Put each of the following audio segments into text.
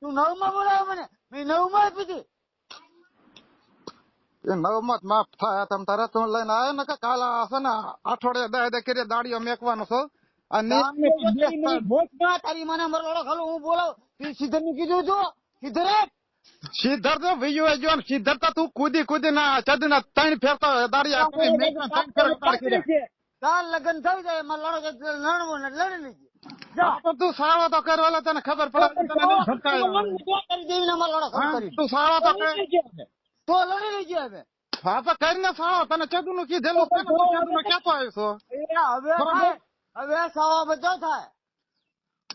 તું નવમાં બોલાવે મને મેં નવમાં આપી હતી એ નવમત માફ થાય તમ તારે તું લઈને આવ્યો ને કે કાલે હશે ને અઠવાડિયે દે કરી દાડીઓ મેકવાનો છો અને તારી મને મારો લોડો ખાલો હું બોલાવ સિદ્ધર ને કીધું તું સિદ્ધર સિદ્ધર તો વિયો જો સિદ્ધર તો તું કૂદી ના ચદના ત્રણ ફેરતો દાડી આપી મેકના ત્રણ ફેર કર્યા કાલ લગન થઈ જાય મારો લોડો લડવો ને લડી લેજે તો તું સાળો તો કરવાલે તને ખબર પડે તને નહીં ફટકાય કરી દેવી ને મારો લોડો કરી તું સાળો તો કર તો લડી લેજે હવે હા તો કરીને સાળો તને ચદનું કીધેલું તને તો ચદનું કેતો આવ્યો છો હવે સાવા બધો થાય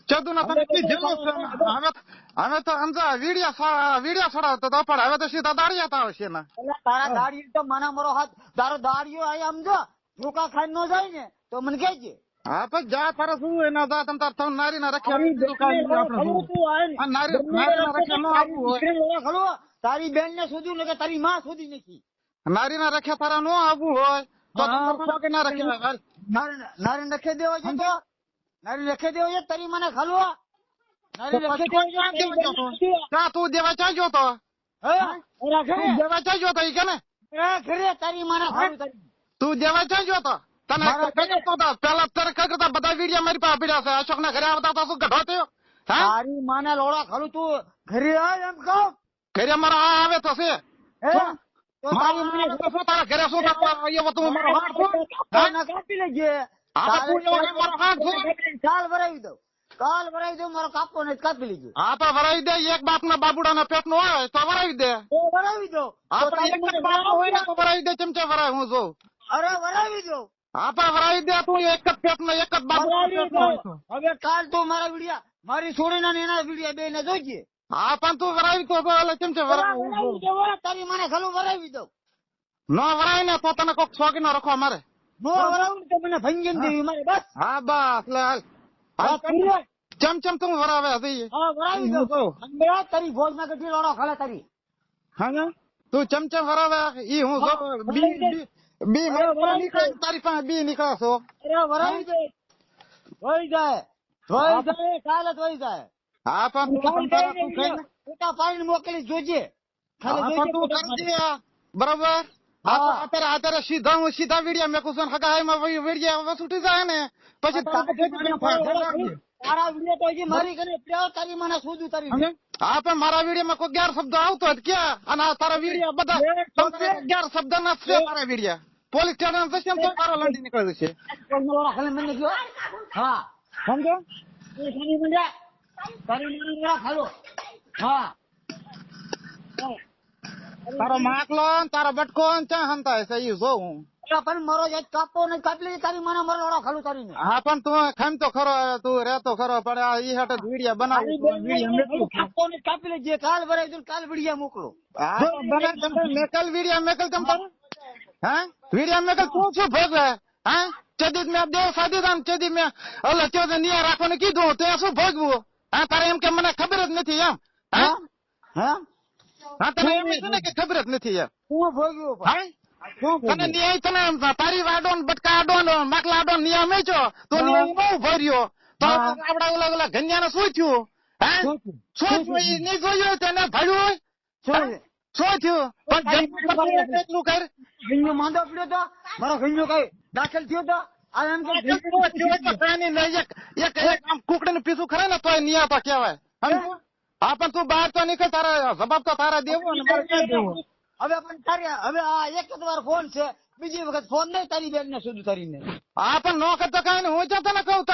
ચદુના તને કીધેલું છે હવે તો સમજા વીડિયા છોડાવતો તો પણ હવે તો સીધા દાડિયા આવશે ને તારા દાડિયો તો મને મારો હાથ તારો દાડિયો આય સમજો ભૂકા ખાઈ ન જાય ને તો મને કહેજે હા પણ જા તારે શું એના જા તમ તાર થન નારી ના રખ્યા નારી ના રખ્યા નો આવવું હોય તારી બેન ને શોધ્યું ને કે તારી માં શોધી નથી નારી ના રખ્યા તારા નો આવવું હોય તો કે ના રખ્યા નારી રખે દેવો છે તો નારી રખે દેવો છે તારી મને ખલવા નારી રખે દેવો છે કા તું દેવા ચાજો તો દેવા ચાજો તો ઈ કે ને ઘરે તારી મને ખાવું તારી તું દેવા ચાજો તો તને પેલા તને કરતા બધા વિડિયા મારી પાસે પડ્યા છે અશોક ના ઘરે આવતા તો શું ગઢો થયો તારી માને લોડા ખાલું તું ઘરે આવ એમ કહો ઘરે મારા આવે તો છે તારા ઘરે શું તું મારો હાથ કાપી લેજે કાલ ભરાવી દઉં મારો કાપો ને કાપી લેજો હા તો ભરાવી દે એક બાપ ના બાબુડા ના પેટ નો હોય તો ભરાવી દે ભરાવી દો ભરાવી દે ચમચા ભરાય હું જોઉં અરે ભરાવી દો હા પણ ભરાવી દે તું એક જ પેટ નો એક જ બાબુ હવે કાલ તું મારા વિડિયા મારી છોડી ના એના વિડિયા બે ને જોઈજે હા પણ તું ભરાવી તો ચમચા ભરાવી તારી મને ખાલું ભરાવી દઉં નો ભરાય ને તો તને કોક શોખી નો રાખવા મારે નો ભરાવું તો મને ભંજન દેવી મારે બસ હા બસ ચમચમ તું ભરાવે ભરાવી દો તારી ભોજ માં કેટલી લોડો ખાલે તારી હા તું ચમચમ ભરાવે ઈ હું બી તારી પાસે બી નીકળે છો ભરાવી દે ધોઈ જાય કાલે ધોઈ જાય હા પણ પાણી મોકલી જોજે બરોબર અત્યારે સીધા વિડિયા મેકું છું હગાઈમાં વિડિયા છૂટી જાય ને પછી તારા વિડિયો તો મારી કરીને તારી મને શોધું તારી હા પણ મારા વિડિયામાં કોઈ ગેર શબ્દ આવતો જ ક્યાં અને તારા વિડિયા બધા ગેર શબ્દ ના છે મારા વિડિયા પોલીસ સ્ટેશન જશે તો તારો લંડી નીકળે છે હા સમજો તારી ખાલો હા તારો માકલો તારો બટકો ચા હંતાય છે ઈ જોઉં પણ મારો જ કાપો ને કાપલી તારી મને મારો લોડો ખાલું તારી હા પણ તું ખામ તો ખરો તું રહેતો ખરો પણ આ ઈ હાટે વિડિયા બનાવી કાપો ને કાપી લેજે કાલ ભરાઈ દઉં કાલ વિડિયા મોકલો હા મેકલ વિડિયા મેકલ તમ તારે હા વિડિયા મેકલ તું શું ભોગવે હા ચદીદ મેં દેવ સાદી દાન ચદીદ મેં ઓલે ચોદે નિયા રાખવાનું કીધું તે શું ભોગવું હા તારે એમ કે મને ખબર જ નથી એમ હા હા તને એમ છે ને કે ખબર જ નથી યાર હું ભોગવ્યો હા તને ન્યાય તને તારી વાડો બટકા આડો માકલા આડો નિયમ મેચો તો નિયમ બહુ ભર્યો તો આપડા ઓલા ગન્યા ને શું થયું હા શું થયું નહીં જોયું તેને ભર્યું શું થયું પણ એટલું કર ગન્યો માંદો પડ્યો તો મારો ગન્યો કઈ દાખલ થયો તો કુકડી નું પીછું ખરે ને તો નિયા તો કેવાય હા પણ તું બહાર તો નીકળ તારા જવાબ તો તારા દેવો ને મારે ક્યાં દેવો હવે પણ તારે હવે આ એક જ વાર ફોન છે બીજી વખત ફોન નહીં તારી બેન ને સુધી તારીને હા પણ નો કરતો કઈ ને હું જ તને કહું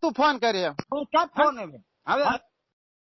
તું ફોન કરી ફોન હવે